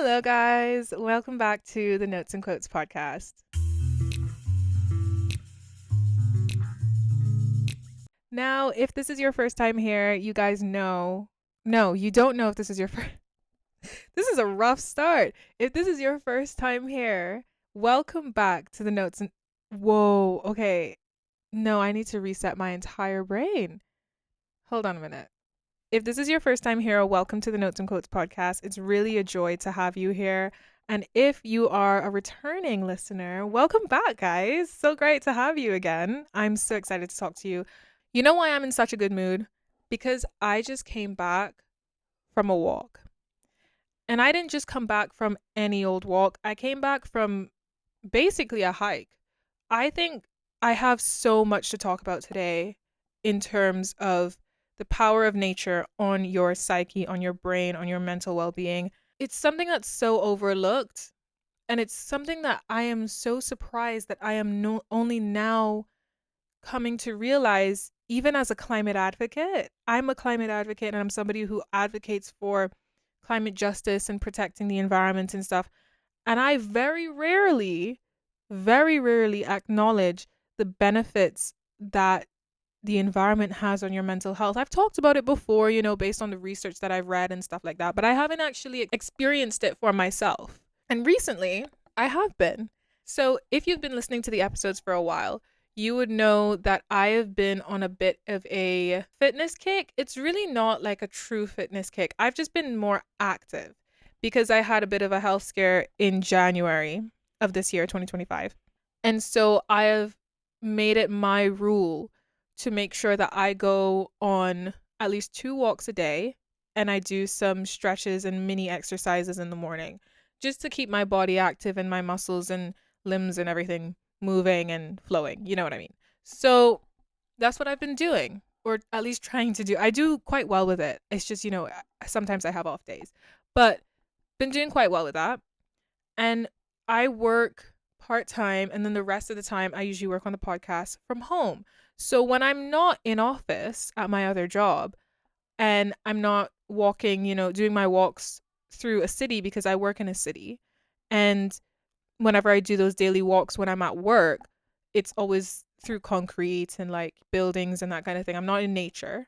Hello, guys. Welcome back to the Notes and Quotes podcast. Now, if this is your first time here, you guys know. No, you don't know if this is your first. This is a rough start. If this is your first time here, welcome back to the Notes and. Whoa, okay. No, I need to reset my entire brain. Hold on a minute. If this is your first time here, welcome to the Notes and Quotes podcast. It's really a joy to have you here. And if you are a returning listener, welcome back, guys. So great to have you again. I'm so excited to talk to you. You know why I'm in such a good mood? Because I just came back from a walk. And I didn't just come back from any old walk. I came back from basically a hike. I think I have so much to talk about today in terms of the power of nature on your psyche, on your brain, on your mental well-being. It's something that's so overlooked, and it's something that I am so surprised that I am only now coming to realize, even as a climate advocate. I'm a climate advocate, and I'm somebody who advocates for climate justice and protecting the environment and stuff. And I very rarely acknowledge the benefits that the environment has on your mental health. I've talked about it before, based on the research that I've read and stuff like that, but I haven't actually experienced it for myself. And recently, I have been. So if you've been listening to the episodes for a while, you would know that I have been on a bit of a fitness kick. It's really not like a true fitness kick. I've just been more active because I had a bit of a health scare in January of this year, 2025. And so I have made it my rule to make sure that I go on at least 2 walks a day, and I do some stretches and mini exercises in the morning just to keep my body active and my muscles and limbs and everything moving and flowing. You know what I mean? So that's what I've been doing, or at least trying to do. I do quite well with it. It's just, sometimes I have off days, but been doing quite well with that. And I work part-time, and then the rest of the time I usually work on the podcast from home. So when I'm not in office at my other job and I'm not walking, doing my walks through a city, because I work in a city, and whenever I do those daily walks when I'm at work, it's always through concrete and like buildings and that kind of thing. I'm not in nature.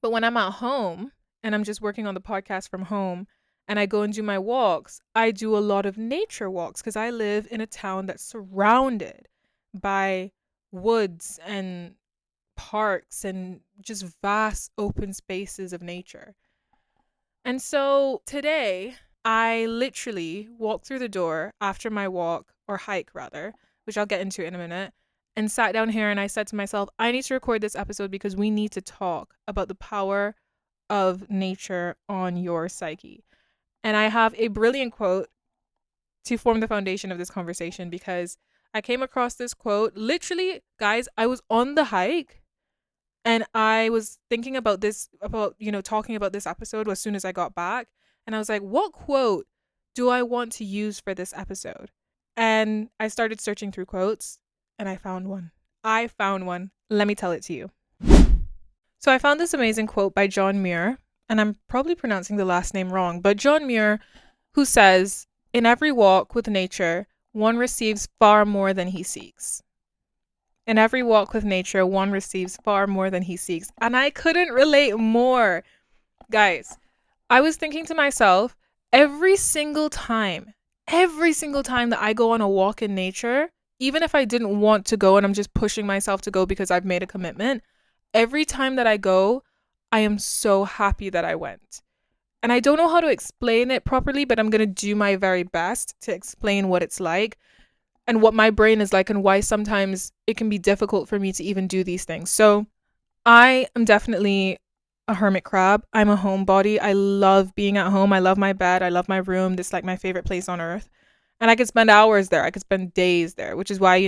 But when I'm at home and I'm just working on the podcast from home and I go and do my walks, I do a lot of nature walks because I live in a town that's surrounded by woods and parks and just vast open spaces of nature. And so today I literally walked through the door after my walk, or hike rather, which I'll get into in a minute, and sat down here and I said to myself, I need to record this episode because we need to talk about the power of nature on your psyche. And I have a brilliant quote to form the foundation of this conversation, because I came across this quote. Literally, guys, I was on the hike and I was thinking about this, talking about this episode as soon as I got back. And I was like, what quote do I want to use for this episode? And I started searching through quotes and I found one. Let me tell it to you. So I found this amazing quote by John Muir, and I'm probably pronouncing the last name wrong, but John Muir, who says, in every walk with nature, one receives far more than he seeks. In every walk with nature, one receives far more than he seeks. And I couldn't relate more. Guys, I was thinking to myself, every single time that I go on a walk in nature, even if I didn't want to go and I'm just pushing myself to go because I've made a commitment, every time that I go, I am so happy that I went. And I don't know how to explain it properly, but I'm going to do my very best to explain what it's like and what my brain is like and why sometimes it can be difficult for me to even do these things. So I am definitely a hermit crab. I'm a homebody. I love being at home. I love my bed. I love my room. This is like my favorite place on earth. And I could spend hours there. I could spend days there, which is why,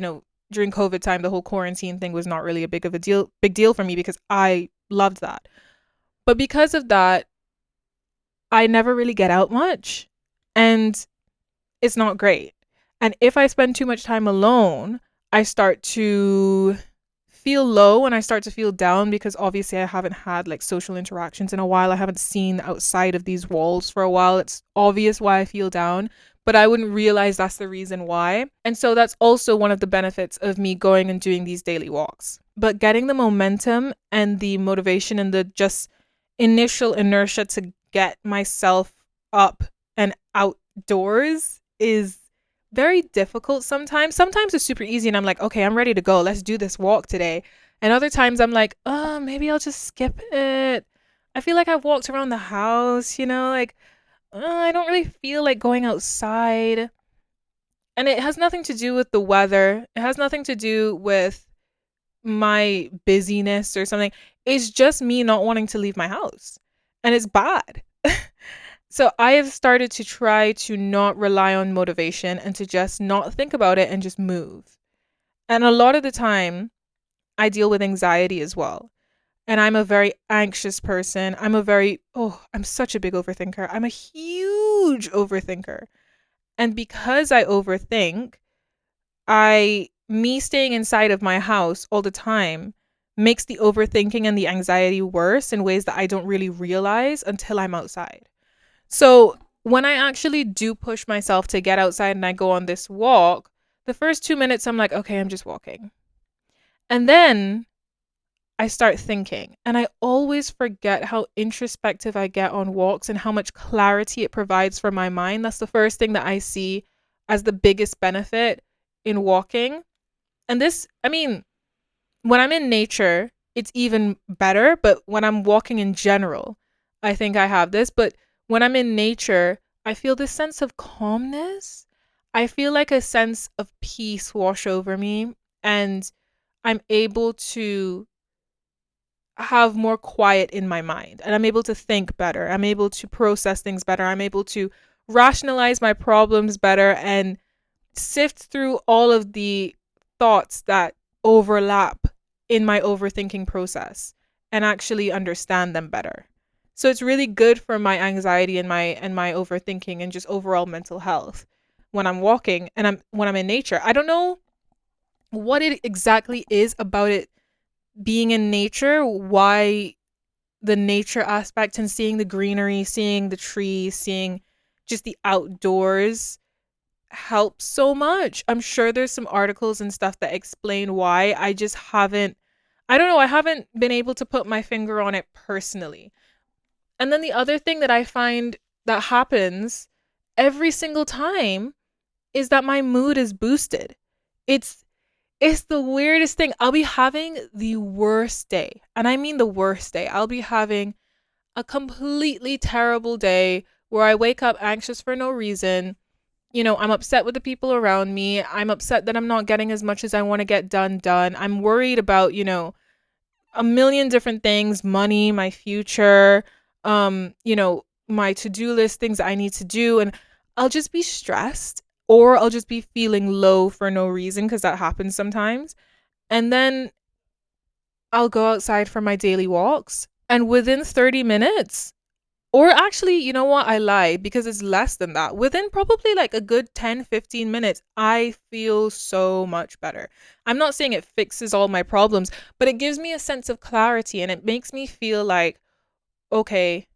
during COVID time, the whole quarantine thing was not really a big deal for me, because I loved that. But because of that, I never really get out much, and it's not great. And if I spend too much time alone, I start to feel low and I start to feel down because obviously I haven't had like social interactions in a while. I haven't seen outside of these walls for a while. It's obvious why I feel down, but I wouldn't realize that's the reason why. And so that's also one of the benefits of me going and doing these daily walks. But getting the momentum and the motivation and the just initial inertia to get myself up and outdoors is very difficult sometimes. Sometimes it's super easy and I'm like, okay, I'm ready to go. Let's do this walk today. And other times I'm like, oh, maybe I'll just skip it. I feel like I've walked around the house, like I don't really feel like going outside. And it has nothing to do with the weather. It has nothing to do with my busyness or something. It's just me not wanting to leave my house. And it's bad. So I have started to try to not rely on motivation and to just not think about it and just move. And a lot of the time, I deal with anxiety as well. And I'm a very anxious person. I'm such a big overthinker. I'm a huge overthinker. And because I overthink, me staying inside of my house all the time makes the overthinking and the anxiety worse in ways that I don't really realize until I'm outside. So when I actually do push myself to get outside and I go on this walk, the first 2 minutes I'm like, okay, I'm just walking. And then I start thinking, and I always forget how introspective I get on walks and how much clarity it provides for my mind. That's the first thing that I see as the biggest benefit in walking. And this, I mean, when I'm in nature, it's even better, but when I'm walking in general, I think I have this. But when I'm in nature, I feel this sense of calmness. I feel like a sense of peace wash over me, and I'm able to have more quiet in my mind, and I'm able to think better. I'm able to process things better. I'm able to rationalize my problems better and sift through all of the thoughts that overlap in my overthinking process and actually understand them better. So it's really good for my anxiety and my overthinking and just overall mental health when I'm walking and when I'm in nature. I don't know what it exactly is about it being in nature, why the nature aspect and seeing the greenery, seeing the trees, seeing just the outdoors helps so much. I'm sure there's some articles and stuff that explain why. I just haven't, I don't know, I haven't been able to put my finger on it personally. And then the other thing that I find that happens every single time is that my mood is boosted. It's it's the weirdest thing. I'll be having the worst day. And I mean the worst day. I'll be having a completely terrible day where I wake up anxious for no reason. I'm upset with the people around me. I'm upset that I'm not getting as much as I want to get done. I'm worried about, a million different things, money, my future, my to-do list, things I need to do. And I'll just be stressed or I'll just be feeling low for no reason because that happens sometimes. And then I'll go outside for my daily walks. And within 30 minutes, or actually, you know what? I lied because it's less than that. Within probably like a good 10, 15 minutes, I feel so much better. I'm not saying it fixes all my problems, but it gives me a sense of clarity and it makes me feel like, okay,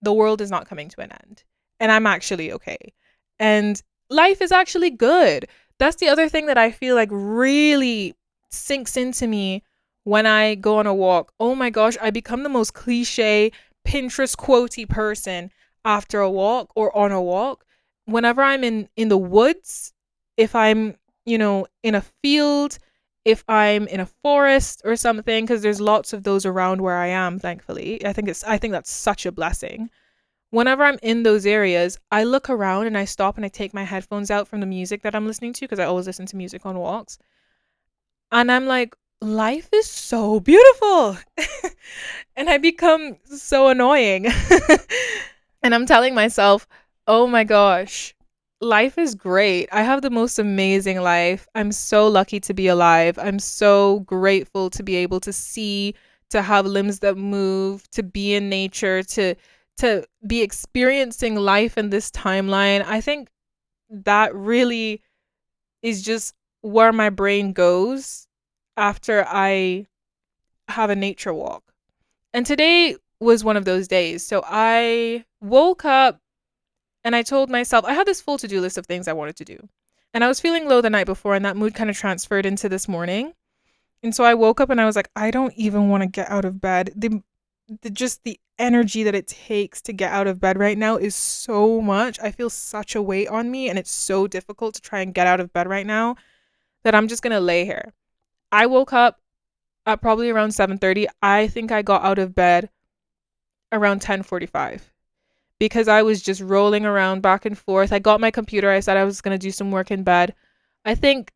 the world is not coming to an end and I'm actually okay. And life is actually good. That's the other thing that I feel like really sinks into me when I go on a walk. Oh my gosh, I become the most cliche Pinterest quotey person after a walk or on a walk. Whenever I'm in the woods, if I'm, in a field, if I'm in a forest or something, because there's lots of those around where I am, thankfully. I think that's such a blessing. Whenever I'm in those areas, I look around and I stop and I take my headphones out from the music that I'm listening to because I always listen to music on walks. And I'm like, life is so beautiful. And I become so annoying. And I'm telling myself, oh my gosh, life is great. I have the most amazing life. I'm so lucky to be alive. I'm so grateful to be able to see, to have limbs that move, to be in nature, to be experiencing life in this timeline. I think that really is just where my brain goes after I have a nature walk. And today was one of those days. So I woke up and I told myself, I had this full to do list of things I wanted to do. And I was feeling low the night before, and that mood kind of transferred into this morning. And so I woke up and I was like, I don't even want to get out of bed. Just the energy that it takes to get out of bed right now is so much. I feel such a weight on me, and it's so difficult to try and get out of bed right now that I'm just going to lay here. I woke up at probably around 7:30. I think I got out of bed around 10:45 because I was just rolling around back and forth. I got my computer. I said I was going to do some work in bed. I think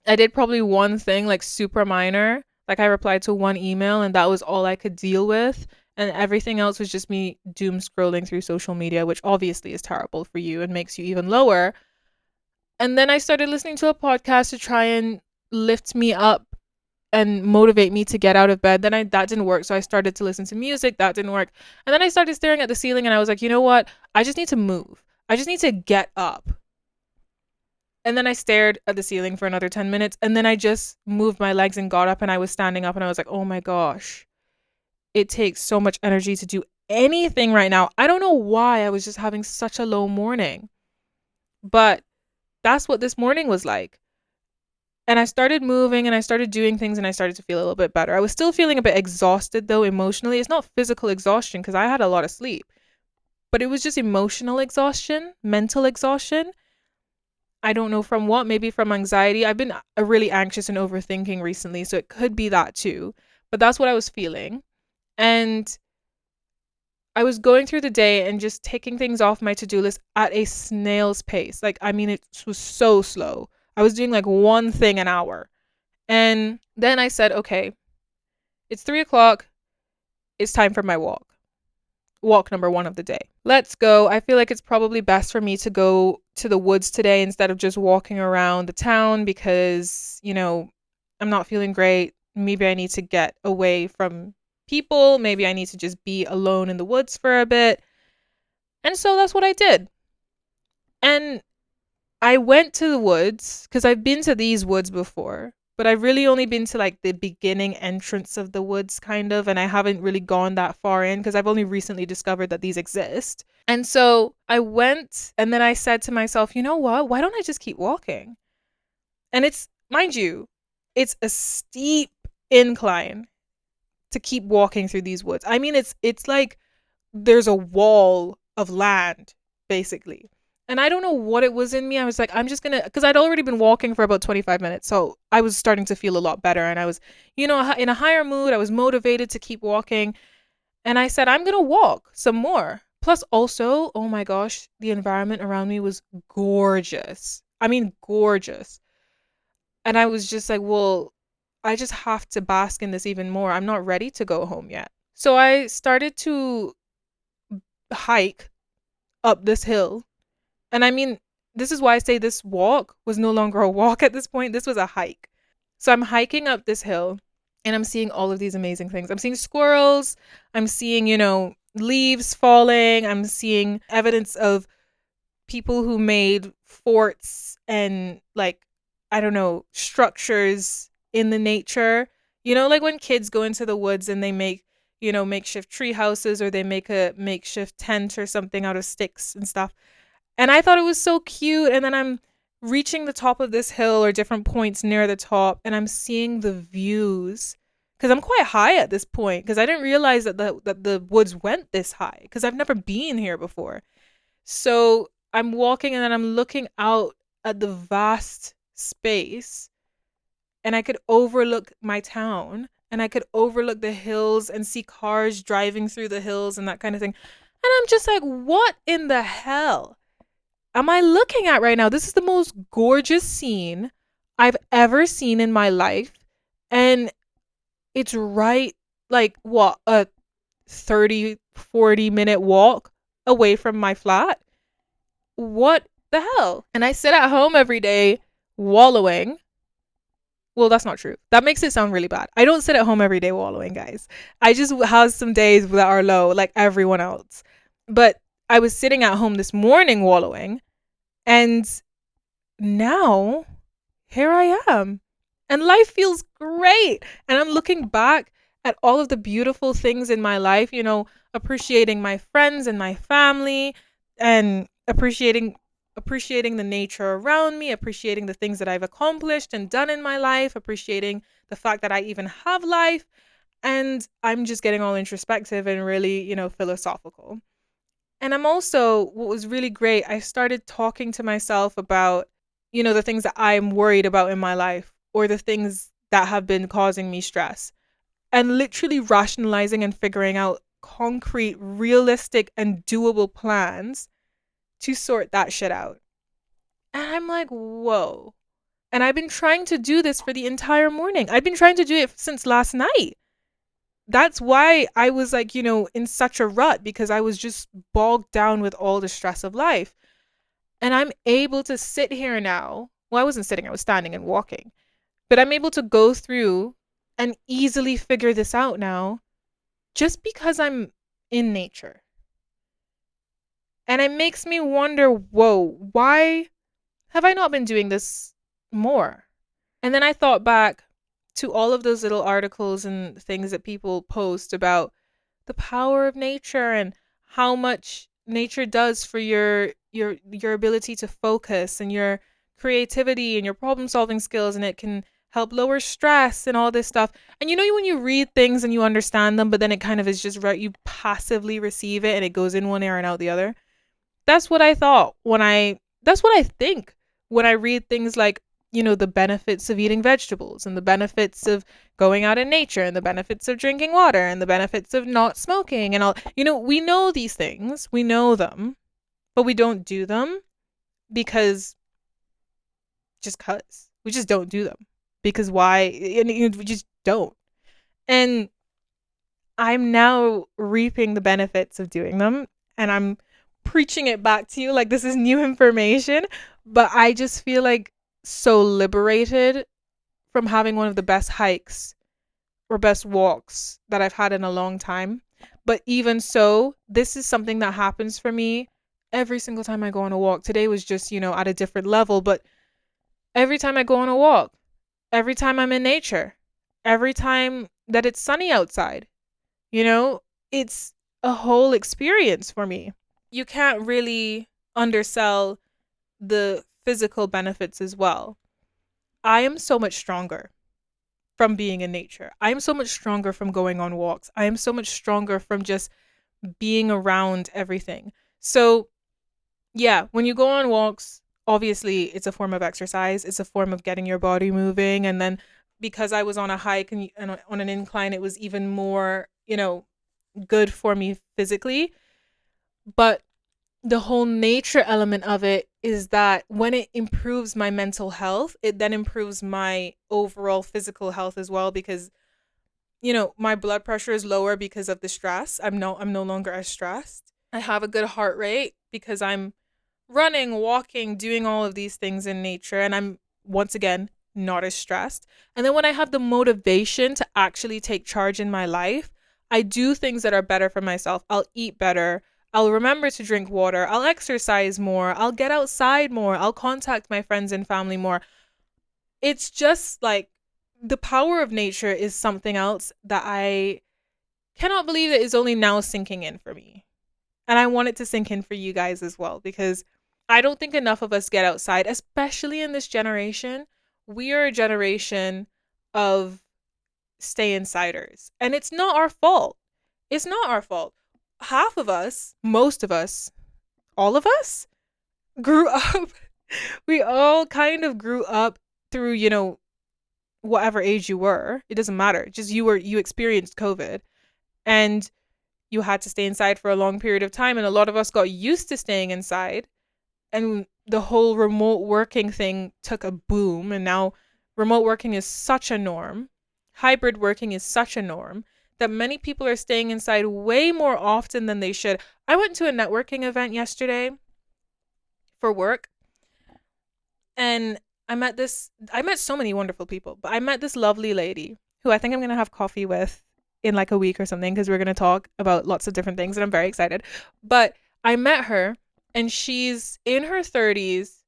I did probably one thing like super minor. Like I replied to one email and that was all I could deal with. And everything else was just me doom scrolling through social media, which obviously is terrible for you and makes you even lower. And then I started listening to a podcast to try and lift me up and motivate me to get out of bed. That didn't work. So I started to listen to music. That didn't work. And then I started staring at the ceiling and I was like, you know what? I just need to move. I just need to get up. And then I stared at the ceiling for another 10 minutes. And then I just moved my legs and got up and I was standing up and I was like, oh my gosh, it takes so much energy to do anything right now. I don't know why I was just having such a low morning, but that's what this morning was like. And I started moving and I started doing things and I started to feel a little bit better. I was still feeling a bit exhausted though emotionally. It's not physical exhaustion because I had a lot of sleep, but it was just emotional exhaustion, mental exhaustion. I don't know from what, maybe from anxiety. I've been really anxious and overthinking recently, so it could be that too. But that's what I was feeling. And I was going through the day and just taking things off my to-do list at a snail's pace. Like, I mean, it was so slow. I was doing like one thing an hour. And then I said, okay, it's 3 o'clock. It's time for my walk. Walk number 1 of the day. Let's go. I feel like it's probably best for me to go to the woods today instead of just walking around the town because, I'm not feeling great. Maybe I need to get away from people. Maybe I need to just be alone in the woods for a bit. And so that's what I did. And I went to the woods because I've been to these woods before, but I've really only been to like the beginning entrance of the woods kind of, and I haven't really gone that far in because I've only recently discovered that these exist. And so I went and then I said to myself, you know what? Why don't I just keep walking? And it's, mind you, it's a steep incline to keep walking through these woods. I mean, it's like there's a wall of land basically. And I don't know what it was in me. I was like, I'm just going to, because I'd already been walking for about 25 minutes. So I was starting to feel a lot better. And I was, in a higher mood. I was motivated to keep walking. And I said, I'm going to walk some more. Plus, also, oh my gosh, the environment around me was gorgeous. I mean, gorgeous. And I was just like, well, I just have to bask in this even more. I'm not ready to go home yet. So I started to hike up this hill. And I mean, this is why I say this walk was no longer a walk at this point. This was a hike. So I'm hiking up this hill and I'm seeing all of these amazing things. I'm seeing squirrels. I'm seeing, leaves falling. I'm seeing evidence of people who made forts and like, I don't know, structures in the nature. Like when kids go into the woods and they make, makeshift tree houses or they make a makeshift tent or something out of sticks and stuff. And I thought it was so cute. And then I'm reaching the top of this hill or different points near the top and I'm seeing the views because I'm quite high at this point because I didn't realize that the woods went this high because I've never been here before. So I'm walking and then I'm looking out at the vast space and I could overlook my town and I could overlook the hills and see cars driving through the hills and that kind of thing. And I'm just like, what in the hell am I looking at right now? This is the most gorgeous scene I've ever seen in my life. And it's right, like, what, a 30-40 minute walk away from my flat? What the hell? And I sit at home every day wallowing. Well, that's not true. That makes it sound really bad. I don't sit at home every day wallowing, guys. I just have some days that are low, like everyone else. But I was sitting at home this morning wallowing. And now, here I am. And life feels great. And I'm looking back at all of the beautiful things in my life, appreciating my friends and my family, and appreciating the nature around me, appreciating the things that I've accomplished and done in my life, appreciating the fact that I even have life. And I'm just getting all introspective and really, philosophical. And I'm also, what was really great, I started talking to myself about, the things that I'm worried about in my life, or the things that have been causing me stress, and literally rationalizing and figuring out concrete, realistic, and doable plans to sort that shit out. And I'm like, whoa. And I've been trying to do this for the entire morning. I've been trying to do it since last night. That's why I was like, in such a rut, because I was just bogged down with all the stress of life. And I'm able to sit here now. Well, I wasn't sitting, I was standing and walking. But I'm able to go through and easily figure this out now just because I'm in nature. And it makes me wonder, whoa, why have I not been doing this more? And then I thought back to all of those little articles and things that people post about the power of nature and how much nature does for your ability to focus and your creativity and your problem solving skills, and it can help lower stress and all this stuff. And when you read things and you understand them, but then it kind of is just right, you passively receive it and it goes in one ear and out the other. That's what I thought when that's what I think when I read things like, the benefits of eating vegetables and the benefits of going out in nature and the benefits of drinking water and the benefits of not smoking and all. We know these things, we know them, but we don't do them because we just don't do them because why? And we just don't. And I'm now reaping the benefits of doing them, and I'm preaching it back to you like this is new information, but I just feel like so liberated from having one of the best hikes or best walks that I've had in a long time. But even so, this is something that happens for me every single time I go on a walk. Today was just, at a different level, but every time I go on a walk, every time I'm in nature, every time that it's sunny outside, you know, it's a whole experience for me. You can't really undersell the physical benefits as well. I am so much stronger from being in nature. I am so much stronger from going on walks. I am so much stronger from just being around everything. So, yeah, when you go on walks, obviously it's a form of exercise, it's a form of getting your body moving. And then because I was on a hike and on an incline, it was even more, good for me physically. But the whole nature element of it is that when it improves my mental health, it then improves my overall physical health as well, because my blood pressure is lower because of the stress. I'm no longer as stressed. I have a good heart rate because I'm running, walking, doing all of these things in nature, and I'm once again not as stressed. And then when I have the motivation to actually take charge in my life, I do things that are better for myself. I'll eat better. I'll remember to drink water. I'll exercise more. I'll get outside more. I'll contact my friends and family more. It's just like the power of nature is something else that I cannot believe that is only now sinking in for me. And I want it to sink in for you guys as well, because I don't think enough of us get outside, especially in this generation. We are a generation of stay insiders, and it's not our fault. It's not our fault. Half of us, most of us, all of us grew up. We all kind of grew up through, whatever age you were. It doesn't matter. Just you experienced COVID, and you had to stay inside for a long period of time, and a lot of us got used to staying inside, and the whole remote working thing took a boom, and now remote working is such a norm. Hybrid working is such a norm that many people are staying inside way more often than they should. I went to a networking event yesterday for work, and I met so many wonderful people, but I met this lovely lady who I think I'm going to have coffee with in like a week or something, because we're going to talk about lots of different things and I'm very excited. But I met her, and she's in her 30s,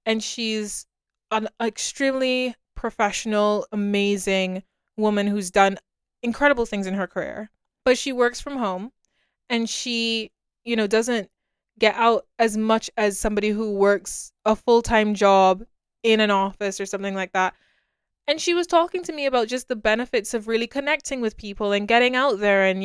and she's an extremely professional, amazing woman who's done incredible things in her career. But she works from home and she, doesn't get out as much as somebody who works a full-time job in an office or something like that. And she was talking to me about just the benefits of really connecting with people and getting out there and,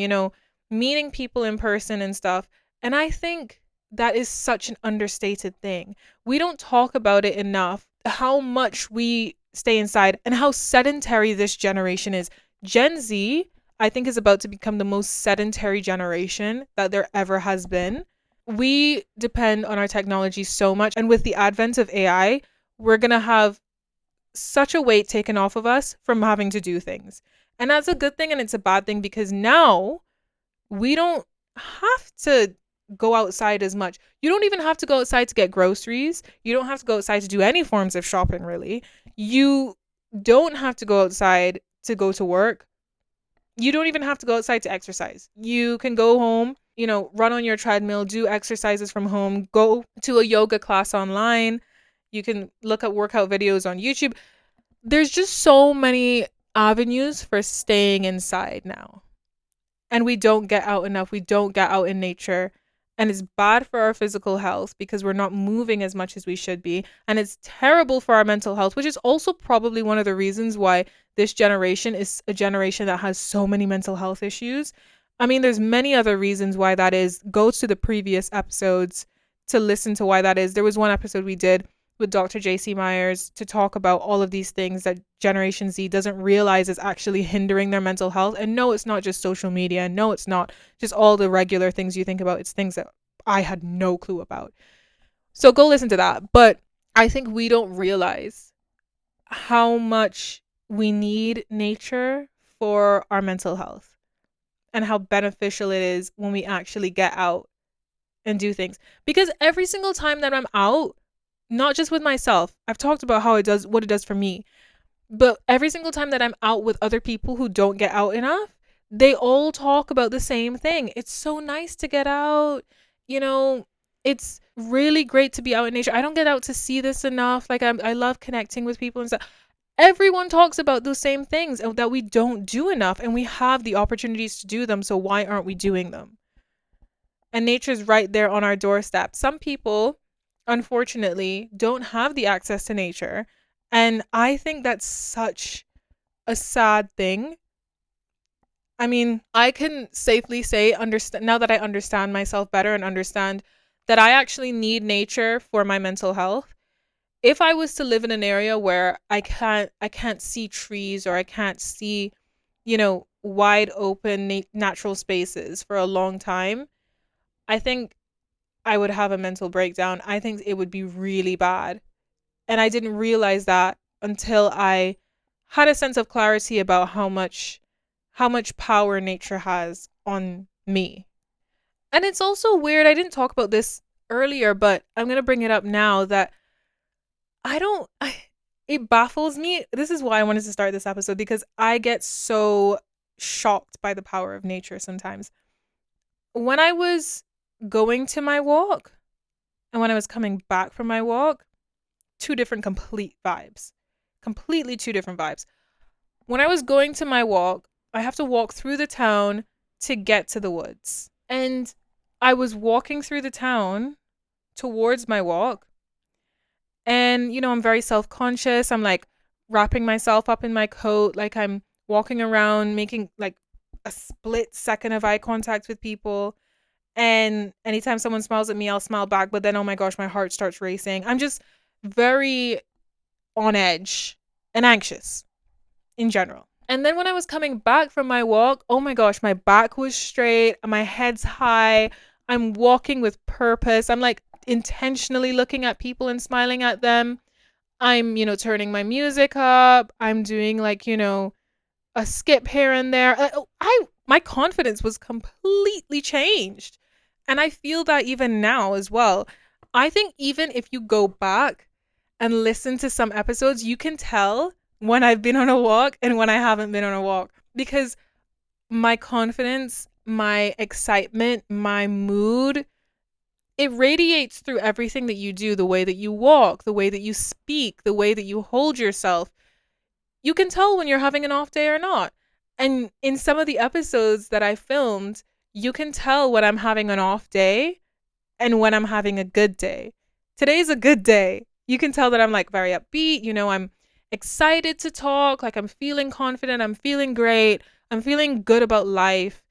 meeting people in person and stuff. And I think that is such an understated thing. We don't talk about it enough, how much we stay inside and how sedentary this generation is. Gen Z, I think, is about to become the most sedentary generation that there ever has been. We depend on our technology so much. And with the advent of AI, we're going to have such a weight taken off of us from having to do things. And that's a good thing and it's a bad thing because now we don't have to go outside as much. You don't even have to go outside to get groceries. You don't have to go outside to do any forms of shopping, really. You don't have to go outside to go to work. You don't even have to go outside to exercise. You can go home, run on your treadmill, do exercises from home, go to a yoga class online. You can look at workout videos on YouTube. There's just so many avenues for staying inside now. And we don't get out enough. We don't get out in nature. And it's bad for our physical health because we're not moving as much as we should be. And it's terrible for our mental health, which is also probably one of the reasons why this generation is a generation that has so many mental health issues. I mean, there's many other reasons why that is. Go to the previous episodes to listen to why that is. There was one episode we did with Dr. JC Myers to talk about all of these things that Generation Z doesn't realize is actually hindering their mental health. And no, it's not just social media. And no, it's not just all the regular things you think about. It's things that I had no clue about. So go listen to that. But I think we don't realize how much we need nature for our mental health and how beneficial it is when we actually get out and do things. Because every single time that I'm out, not just with myself, I've talked about what it does for me, but every single time that I'm out with other people who don't get out enough, they all talk about the same thing. It's so nice to get out. It's really great to be out in nature. I don't get out to see this enough. Like I love connecting with people and stuff. Everyone talks about those same things that we don't do enough, and we have the opportunities to do them. So why aren't we doing them? And nature's right there on our doorstep. Some people, unfortunately, don't have the access to nature. And I think that's such a sad thing. I mean, I can safely say, now that I understand myself better and understand that I actually need nature for my mental health. If I was to live in an area where I can't see trees or I can't see, wide open natural spaces for a long time, I think I would have a mental breakdown. I think it would be really bad. And I didn't realize that until I had a sense of clarity about how much power nature has on me. And it's also weird. I didn't talk about this earlier, but I'm going to bring it up now that it baffles me. This is why I wanted to start this episode, because I get so shocked by the power of nature sometimes. When I was going to my walk and when I was coming back from my walk, two different complete vibes. Completely two different vibes. When I was going to my walk, I have to walk through the town to get to the woods. And I was walking through the town towards my walk. And, I'm very self-conscious. I'm like wrapping myself up in my coat. Like I'm walking around, making like a split second of eye contact with people. And anytime someone smiles at me, I'll smile back. But then, oh my gosh, my heart starts racing. I'm just very on edge and anxious in general. And then when I was coming back from my walk, oh my gosh, my back was straight, my head's high. I'm walking with purpose. I'm like intentionally looking at people and smiling at them. I'm, turning my music up. I'm doing like, a skip here and there. My confidence was completely changed. And I feel that even now as well. I think even if you go back and listen to some episodes, you can tell when I've been on a walk and when I haven't been on a walk, because my confidence, my excitement, my mood, it radiates through everything that you do, the way that you walk, the way that you speak, the way that you hold yourself. you can tell when you're having an off day or not. And in some of the episodes that I filmed, you can tell when I'm having an off day and when I'm having a good day. Today's a good day. You can tell that I'm like very upbeat. I'm excited to talk. Like I'm feeling confident. I'm feeling great. I'm feeling good about life.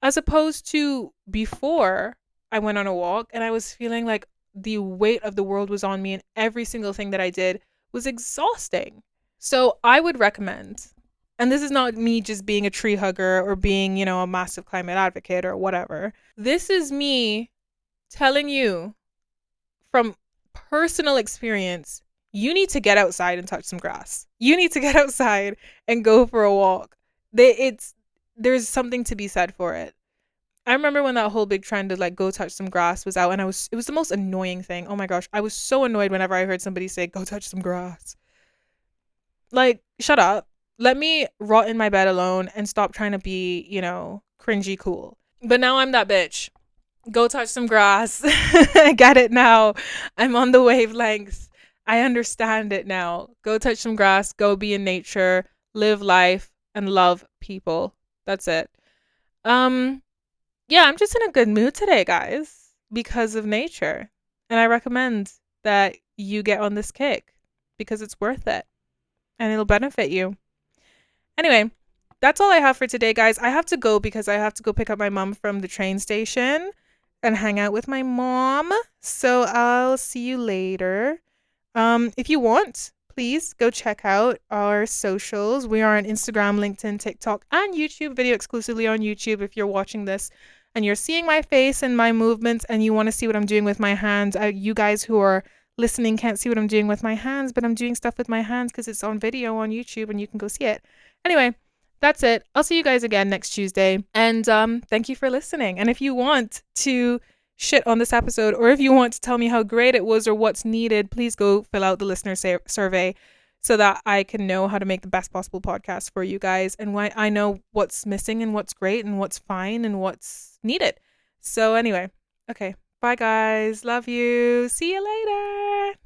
As opposed to before I went on a walk and I was feeling like the weight of the world was on me and every single thing that I did was exhausting. So I would recommend, and this is not me just being a tree hugger or being, a massive climate advocate or whatever. This is me telling you from personal experience, you need to get outside and touch some grass. You need to get outside and go for a walk. There's something to be said for it. I remember when that whole big trend of like go touch some grass was out, and it was the most annoying thing. Oh my gosh, I was so annoyed whenever I heard somebody say go touch some grass. Like, shut up. Let me rot in my bed alone and stop trying to be, cringy cool. But now I'm that bitch. Go touch some grass. I get it now. I'm on the wavelengths. I understand it now. Go touch some grass. Go be in nature. Live life and love people. That's it. Yeah, I'm just in a good mood today, guys, because of nature. And I recommend that you get on this kick because it's worth it and it'll benefit you. Anyway, that's all I have for today, guys. I have to go because I have to go pick up my mom from the train station and hang out with my mom. So I'll see you later. If you want, please go check out our socials. We are on Instagram, LinkedIn, TikTok, and YouTube. Video exclusively on YouTube. If you're watching this and you're seeing my face and my movements and you want to see what I'm doing with my hands, you guys who are listening can't see what I'm doing with my hands, but I'm doing stuff with my hands because it's on video on YouTube and you can go see it. Anyway, that's it. I'll see you guys again next Tuesday. And thank you for listening. And if you want to shit on this episode, or if you want to tell me how great it was or what's needed, please go fill out the listener survey so that I can know how to make the best possible podcast for you guys and why I know what's missing and what's great and what's fine and what's needed. So anyway, okay. Bye guys. Love you. See you later.